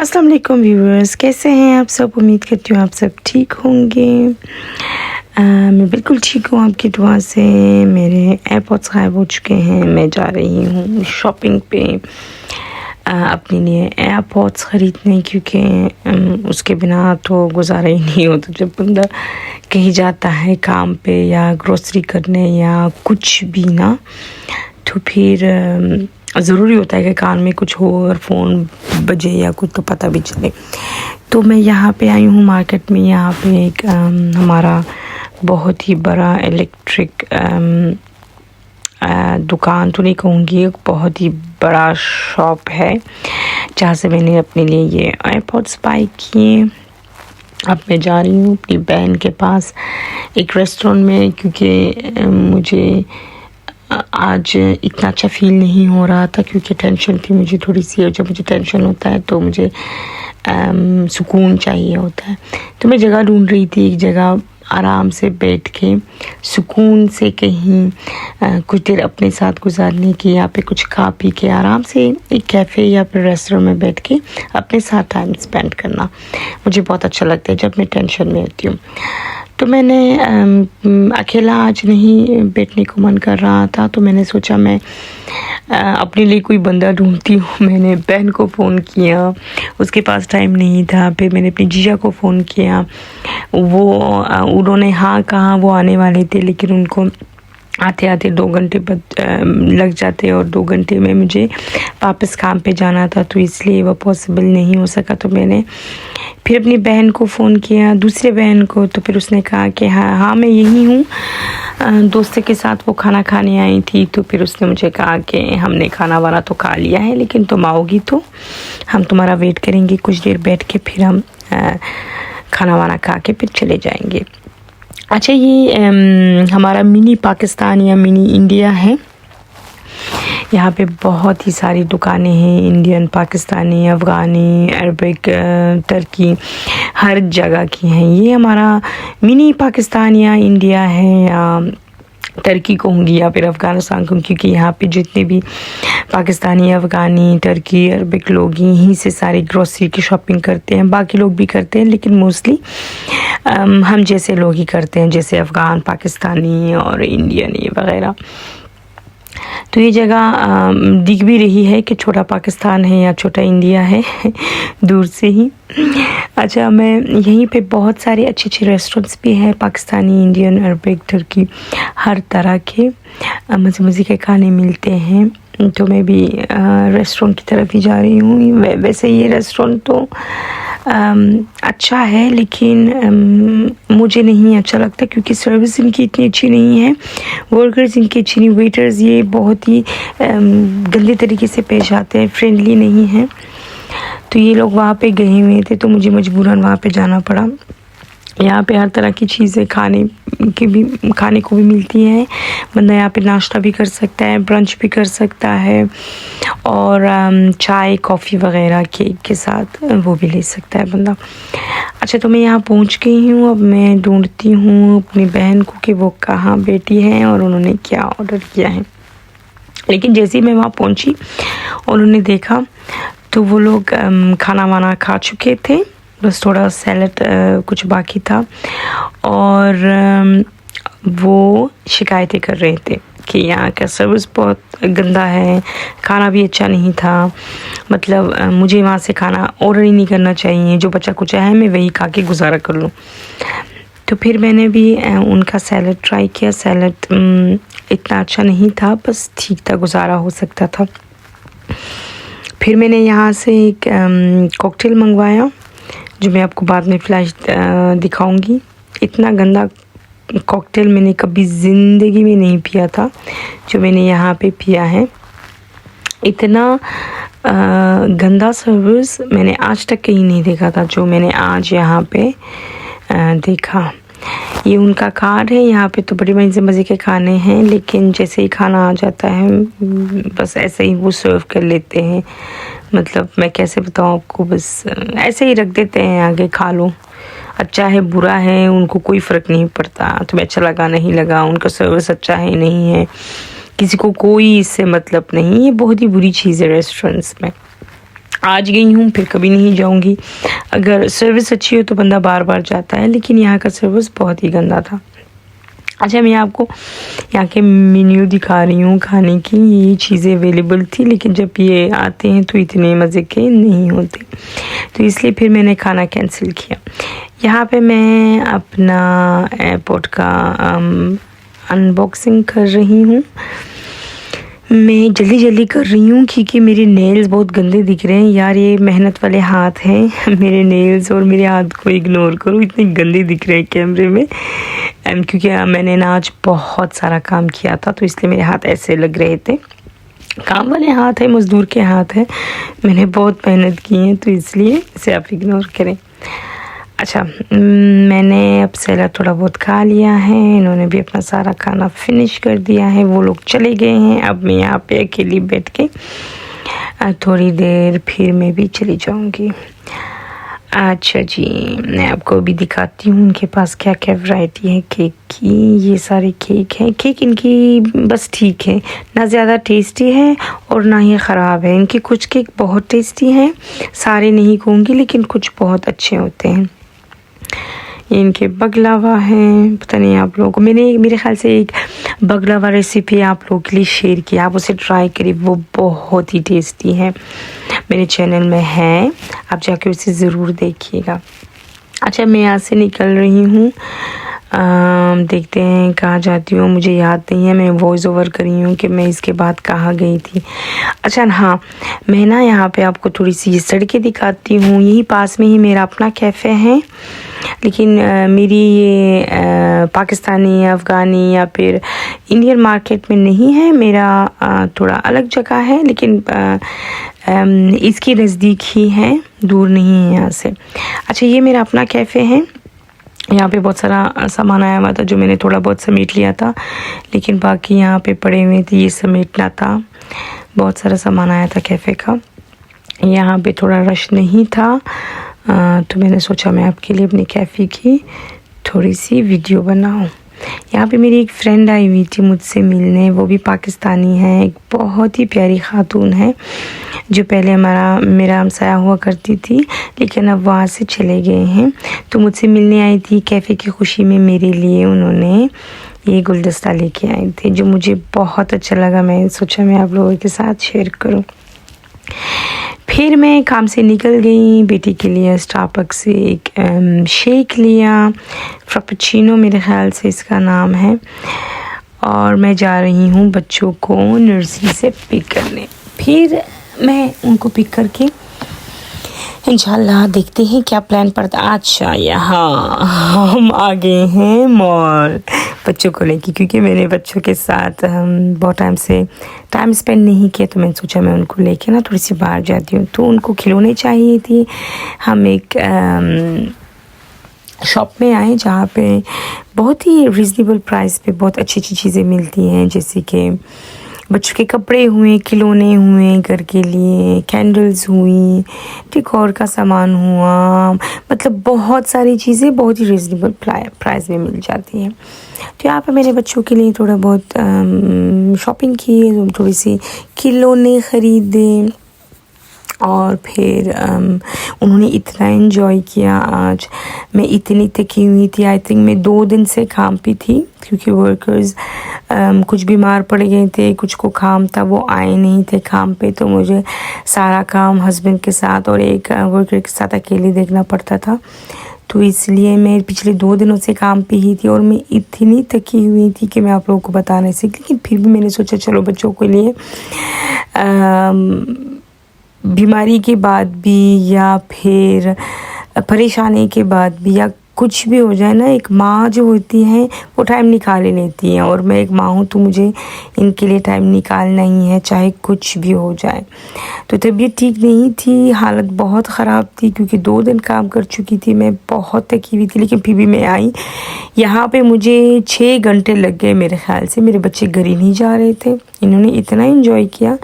अस्सलाम वालेकुम व्यूअर्स, कैसे हैं आप सब। उम्मीद करती हूँ आप सब ठीक होंगे। मैं बिल्कुल ठीक हूँ आपकी दुआ से। मेरे एयरपॉड्स गायब हो चुके हैं। मैं जा रही हूँ शॉपिंग पे अपने लिए एयरपॉड्स ख़रीदने, क्योंकि उसके बिना तो गुजारा ही नहीं होता। जब बंदा कहीं जाता है काम पे या ग्रोसरी करने या कुछ भी ना, तो फिर ज़रूरी होता है कि कान में कुछ हो और फ़ोन बजे या कुछ तो पता भी चले। तो मैं यहाँ पे आई हूँ मार्केट में। यहाँ पे एक हमारा बहुत ही बड़ा इलेक्ट्रिक दुकान तो नहीं कहूँगी, एक बहुत ही बड़ा शॉप है जहाँ से मैंने अपने लिए ये एयरपॉड्स बाय किए। अब मैं जा रही हूँ अपनी बहन के पास एक रेस्टोरेंट में, क्योंकि मुझे आज इतना अच्छा फील नहीं हो रहा था, क्योंकि टेंशन थी मुझे थोड़ी सी। और जब मुझे टेंशन होता है तो मुझे सुकून चाहिए होता है। तो मैं जगह ढूंढ रही थी, एक जगह आराम से बैठ के सुकून से कहीं कुछ देर अपने साथ गुजारने की, यहाँ पे कुछ खा पी के आराम से एक कैफ़े या फिर रेस्टोरेंट में बैठ के अपने साथ टाइम स्पेंड करना मुझे बहुत अच्छा लगता है जब मैं टेंशन में होती हूँ। तो मैंने अकेला आज नहीं बैठने को मन कर रहा था, तो मैंने सोचा मैं अपने लिए कोई बंदा ढूंढती हूँ। मैंने बहन को फ़ोन किया, उसके पास टाइम नहीं था। फिर मैंने अपनी जीजा को फ़ोन किया, उन्होंने हाँ कहा, वो आने वाले थे, लेकिन उनको आते आते 2 घंटे लग जाते और 2 घंटे में मुझे वापस काम पे जाना था, तो इसलिए वो पॉसिबल नहीं हो सका। तो मैंने फिर अपनी बहन को फ़ोन किया, दूसरे बहन को। तो फिर उसने कहा कि हाँ मैं यही हूँ, दोस्त के साथ वो खाना खाने आई थी। तो फिर उसने मुझे कहा कि हमने खाना वाना तो खा लिया है, लेकिन तुम आओगी तो हम तुम्हारा वेट करेंगे कुछ देर बैठ के, फिर हम खाना वाना खा के फिर चले जाएंगे। अच्छा, ये हमारा मिनी पाकिस्तान या मिनी इंडिया है। यहाँ पे बहुत ही सारी दुकानें हैं, इंडियन, पाकिस्तानी, अफ़गानी, अरबिक, तुर्की, हर जगह की हैं। ये हमारा मिनी पाकिस्तान या इंडिया है, या तुर्की कहूँगी या फिर अफ़गानिस्तान कहूँगी, क्योंकि यहाँ पे जितने भी पाकिस्तानी, अफ़गानी, तुर्की, अरबिक लोग यहीं से सारी ग्रोसरी की शॉपिंग करते हैं। बाकी लोग भी करते हैं, लेकिन मोस्टली हम जैसे लोग ही करते हैं, जैसे अफ़गान, पाकिस्तानी और इंडियन ये वगैरह। तो ये जगह दिख भी रही है कि छोटा पाकिस्तान है या छोटा इंडिया है दूर से ही। अच्छा, मैं यहीं पे बहुत सारे अच्छे अच्छे रेस्टोरेंट्स भी हैं, पाकिस्तानी, इंडियन, अरबिक, तुर्की, हर तरह के मज़े मज़े के खाने मिलते हैं। तो मैं भी रेस्टोरेंट की तरफ ही जा रही हूँ। वैसे ये रेस्टोरेंट तो अच्छा है, लेकिन मुझे नहीं अच्छा लगता, क्योंकि सर्विस इनकी इतनी अच्छी नहीं है, वर्कर्स इनके अच्छी नहीं, वेटर्स ये बहुत ही गंदे तरीके से पेश आते हैं, फ्रेंडली नहीं हैं। तो ये लोग वहाँ पे गए हुए थे, तो मुझे मजबूरन वहाँ पे जाना पड़ा। यहाँ पे हर तरह की चीज़ें खाने को भी मिलती हैं। बंदा यहाँ पे नाश्ता भी कर सकता है, ब्रंच भी कर सकता है, और चाय कॉफ़ी वगैरह केक के साथ वो भी ले सकता है बंदा। अच्छा, तो मैं यहाँ पहुँच गई हूँ। अब मैं ढूंढती हूँ अपनी बहन को कि वो कहाँ बैठी हैं और उन्होंने क्या ऑर्डर किया है। लेकिन जैसे ही मैं वहाँ पहुँची, उन्होंने देखा तो वो लोग खाना वाना खा चुके थे, बस थोड़ा सैलड कुछ बाकी था, और वो शिकायतें कर रहे थे कि यहाँ का सर्विस बहुत गंदा है, खाना भी अच्छा नहीं था। मतलब मुझे वहाँ से खाना ऑर्डर ही नहीं करना चाहिए, जो बचा कुछ है मैं वही खा के गुजारा कर लूँ। तो फिर मैंने भी उनका सैलड ट्राई किया। सैलड इतना अच्छा नहीं था, बस ठीक था, गुजारा हो सकता था। फिर मैंने यहाँ से एक कॉकटेल मंगवाया, जो मैं आपको बाद में फ्लैश दिखाऊंगी। इतना गंदा कॉकटेल मैंने कभी ज़िंदगी में नहीं पिया था, जो मैंने यहाँ पे पिया है। इतना गंदा सर्विस मैंने आज तक कहीं नहीं देखा था, जो मैंने आज यहाँ पे देखा। ये उनका कार्ड है। यहाँ पे तो बड़ी मज़े के खाने हैं, लेकिन जैसे ही खाना आ जाता है बस ऐसे ही वो सर्व कर लेते हैं। मतलब मैं कैसे बताऊँ आपको, बस ऐसे ही रख देते हैं आगे, खा लो, अच्छा है बुरा है उनको कोई फ़र्क नहीं पड़ता। तुम्हें अच्छा लगा नहीं लगा, उनका सर्विस अच्छा है नहीं है, किसी को कोई इससे मतलब नहीं। ये बहुत ही बुरी चीज़ है रेस्टोरेंट्स में। आज गई हूँ फिर कभी नहीं जाऊँगी। अगर सर्विस अच्छी हो तो बंदा बार बार जाता है, लेकिन यहाँ का सर्विस बहुत ही गंदा था। अच्छा, मैं आपको यहाँ के मेन्यू दिखा रही हूँ खाने की। ये चीज़ें अवेलेबल थी, लेकिन जब ये आते हैं तो इतने मज़े के नहीं होते, तो इसलिए फिर मैंने खाना कैंसिल किया। यहाँ पे मैं अपना एयरपोर्ट का अनबॉक्सिंग कर रही हूँ। मैं जल्दी जल्दी कर रही हूँ क्योंकि मेरे नेल्स बहुत गंदे दिख रहे हैं यार। ये मेहनत वाले हाथ हैं मेरे नेल्स, और मेरे हाथ को इग्नोर करो, इतने गंदे दिख रहे हैं कैमरे में। क्योंकि मैंने ना आज बहुत सारा काम किया था, तो इसलिए मेरे हाथ ऐसे लग रहे थे। काम वाले हाथ है, मज़दूर के हाथ है, मैंने बहुत मेहनत की है, तो इसलिए इसे आप इग्नोर करें। अच्छा, मैंने अब सैलड थोड़ा बहुत खा लिया है, इन्होंने भी अपना सारा खाना फिनिश कर दिया है, वो लोग चले गए हैं। अब मैं यहाँ पे अकेली बैठ के थोड़ी देर फिर मैं भी चली जाऊँगी। अच्छा जी, मैं आपको भी दिखाती हूँ उनके पास क्या क्या वैरायटी है केक की। ये सारे केक हैं। केक इनकी बस ठीक है, ना ज़्यादा टेस्टी है और ना ही ख़राब है। इनके कुछ केक बहुत टेस्टी हैं, सारे नहीं कहूँगी, लेकिन कुछ बहुत अच्छे होते हैं। ये इनके बगलावा हैं, पता नहीं आप लोगों को, मैंने मेरे ख्याल से एक बगलावा रेसिपी आप लोगों के लिए शेयर की, आप उसे ट्राई करिए, वो बहुत ही टेस्टी है। मेरे चैनल में है, आप जाके उसे ज़रूर देखिएगा। अच्छा, मैं यहाँ से निकल रही हूँ, देखते हैं कहाँ जाती हूँ, मुझे याद नहीं है। मैं वॉइस ओवर कर रही हूँ कि मैं इसके बाद कहाँ गई थी। अच्छा हाँ, मैं ना यहाँ पे आपको थोड़ी सी सड़कें दिखाती हूँ। यही पास में ही मेरा अपना कैफ़े है, लेकिन मेरी ये पाकिस्तानी, अफ़गानी या फिर इंडियन मार्केट में नहीं है। मेरा थोड़ा अलग जगह है, लेकिन इसके नज़दीक ही है, दूर नहीं है यहाँ से। अच्छा, ये मेरा अपना कैफ़े है। यहाँ पे बहुत सारा सामान आया हुआ था जो मैंने थोड़ा बहुत समेट लिया था, लेकिन बाकी यहाँ पे पड़े हुए थे, ये समेटना था। बहुत सारा सामान आया था कैफ़े का। यहाँ पे थोड़ा रश नहीं था, तो मैंने सोचा मैं आपके लिए अपने कैफ़े की थोड़ी सी वीडियो बनाऊँ। यहाँ पे मेरी एक फ्रेंड आई हुई थी मुझसे मिलने, वो भी पाकिस्तानी है, एक बहुत ही प्यारी खातून है जो पहले मेरा हमसाया हुआ करती थी, लेकिन अब वहाँ से चले गए हैं। तो मुझसे मिलने आई थी। कैफ़े की खुशी में मेरे लिए उन्होंने ये गुलदस्ता लेके आए थे, जो मुझे बहुत अच्छा लगा। मैं सोचा मैं आप लोगों के साथ शेयर करूँ। फिर मैं काम से निकल गई, बेटी के लिए स्टारबक्स से एक शेक लिया, फ्रापेचिनो मेरे ख्याल से इसका नाम है, और मैं जा रही हूँ बच्चों को नर्सरी से पिक करने। फिर मैं उनको पिक करके इंशाल्लाह देखते हैं क्या प्लान पड़ता। अच्छा, यहाँ हम आ गए हैं मॉल बच्चों को लेके, क्योंकि मैंने बच्चों के साथ बहुत टाइम से टाइम स्पेंड नहीं किया, तो मैंने सोचा मैं उनको लेके ना थोड़ी सी बाहर जाती हूँ। तो उनको खिलौने चाहिए थी। हम एक शॉप में आए जहाँ पे बहुत ही रिजनेबल प्राइस पे बहुत अच्छी अच्छी चीज़ें मिलती हैं, जैसे कि बच्चों के कपड़े हुए, खिलौने हुए, घर के लिए कैंडल्स हुई, डेकोर का सामान हुआ, मतलब बहुत सारी चीज़ें बहुत ही रिजनेबल प्राइस में मिल जाती हैं। तो यहाँ पे मैंने बच्चों के लिए थोड़ा बहुत शॉपिंग की, थोड़ी सी खिलौने ख़रीदे, और फिर उन्होंने इतना एंजॉय किया। आज मैं इतनी थकी हुई थी, आई थिंक मैं 2 दिन से काम पे थी, क्योंकि वर्कर्स कुछ बीमार पड़ गए थे, कुछ को काम था, वो आए नहीं थे काम पे, तो मुझे सारा काम हस्बैंड के साथ और एक वर्कर के साथ अकेले देखना पड़ता था। तो इसलिए मैं पिछले 2 दिनों से काम पे ही थी, और मैं इतनी थकी हुई थी कि मैं आप लोगों को बता नहीं सकती। लेकिन फिर भी मैंने सोचा चलो बच्चों के लिए बीमारी के बाद भी या फिर परेशानी के बाद भी या कुछ भी हो जाए ना, एक माँ जो होती है वो टाइम निकाल ही लेती है, और मैं एक माँ हूँ तो मुझे इनके लिए टाइम निकालना ही है, चाहे कुछ भी हो जाए। तो तबीयत ठीक नहीं थी, हालत बहुत ख़राब थी, क्योंकि 2 दिन काम कर चुकी थी, मैं बहुत थकी हुई थी। लेकिन फिर भी मैं आई। यहाँ पे मुझे 6 घंटे लग गए मेरे ख्याल से। मेरे बच्चे घर ही नहीं जा रहे थे, इन्होंने इतना एंजॉय किया।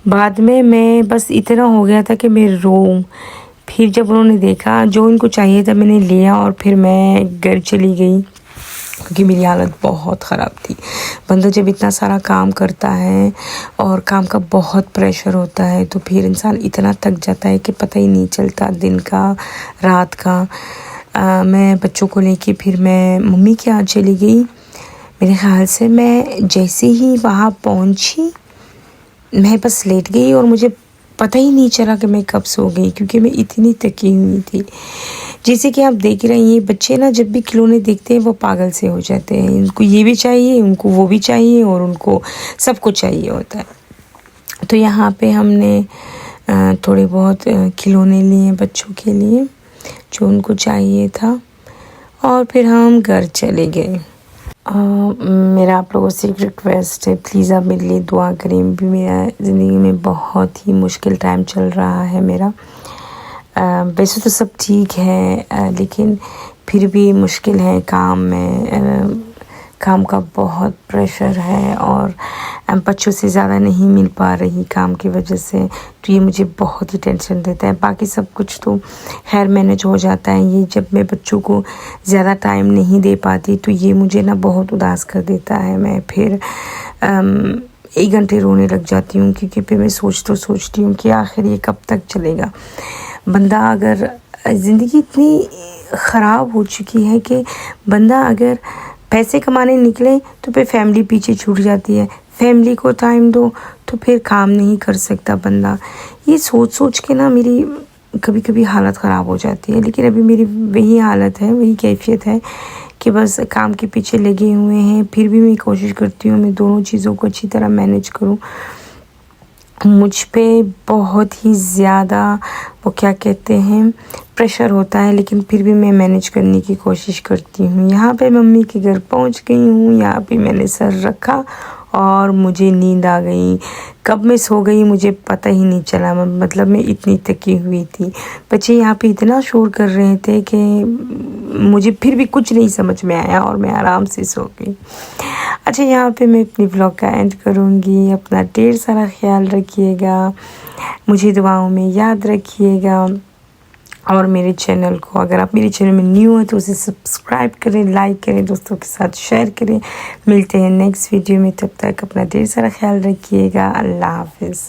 बाद में मैं बस इतना हो गया था कि मैं रोऊं। फिर जब उन्होंने देखा जो इनको चाहिए था मैंने लिया, और फिर मैं घर चली गई। क्योंकि मेरी हालत बहुत ख़राब थी। बंदा जब इतना सारा काम करता है और काम का बहुत प्रेशर होता है तो फिर इंसान इतना थक जाता है कि पता ही नहीं चलता दिन का रात का। मैं बच्चों को लेके फिर मैं मम्मी के यहाँ चली गई। मेरे ख़्याल से मैं जैसे ही वहाँ पहुँची मैं बस लेट गई और मुझे पता ही नहीं चला कि मैं कब सो गई, क्योंकि मैं इतनी थकी हुई थी। जैसे कि आप देख रहे हैं ये बच्चे ना जब भी खिलौने देखते हैं वो पागल से हो जाते हैं। उनको ये भी चाहिए, उनको वो भी चाहिए और उनको सब कुछ चाहिए होता है। तो यहाँ पे हमने थोड़े बहुत खिलौने लिए बच्चों के लिए जो उनको चाहिए था और फिर हम घर चले गए। मेरा आप लोगों से एक रिक्वेस्ट है, प्लीज़ आप मेरे लिए दुआ करें। भी मेरा ज़िंदगी में बहुत ही मुश्किल टाइम चल रहा है मेरा। वैसे तो सब ठीक है लेकिन फिर भी मुश्किल है काम में। काम का बहुत प्रेशर है और बच्चों से ज़्यादा नहीं मिल पा रही काम की वजह से, तो ये मुझे बहुत ही टेंशन देता है। बाकी सब कुछ तो खैर मैनेज हो जाता है। ये जब मैं बच्चों को ज़्यादा टाइम नहीं दे पाती तो ये मुझे ना बहुत उदास कर देता है। मैं फिर 1 घंटे रोने लग जाती हूँ, क्योंकि फिर मैं सोचती हूँ कि आखिर ये कब तक चलेगा। बंदा अगर ज़िंदगी इतनी ख़राब हो चुकी है कि बंदा अगर पैसे कमाने निकले तो फिर फैमिली पीछे छूट जाती है। फैमिली को टाइम दो तो फिर काम नहीं कर सकता बंदा। ये सोच के ना मेरी कभी कभी हालत ख़राब हो जाती है। लेकिन अभी मेरी वही हालत है, वही कैफियत है कि बस काम के पीछे लगे हुए हैं। फिर भी मैं कोशिश करती हूँ मैं दोनों चीज़ों को अच्छी तरह मैनेज करूँ। मुझ पे बहुत ही ज़्यादा वो क्या कहते हैं प्रेशर होता है, लेकिन फिर भी मैं मैनेज करने की कोशिश करती हूँ। यहाँ पे मम्मी के घर पहुँच गई हूँ। यहाँ पे मैंने सर रखा और मुझे नींद आ गई। कब मैं सो गई मुझे पता ही नहीं चला, मतलब मैं इतनी थकी हुई थी। बच्चे यहाँ पे इतना शोर कर रहे थे कि मुझे फिर भी कुछ नहीं समझ में आया और मैं आराम से सो गई। अच्छा, यहाँ पे मैं अपनी व्लॉग का एंड करूँगी। अपना ढेर सारा ख्याल रखिएगा, मुझे दुआओं में याद रखिएगा और मेरे चैनल को, अगर आप मेरे चैनल में न्यू हैं तो उसे सब्सक्राइब करें, लाइक करें, दोस्तों के साथ शेयर करें। मिलते हैं नेक्स्ट वीडियो में, तब तक अपना ढेर सारा ख्याल रखिएगा। अल्लाह हाफिज़।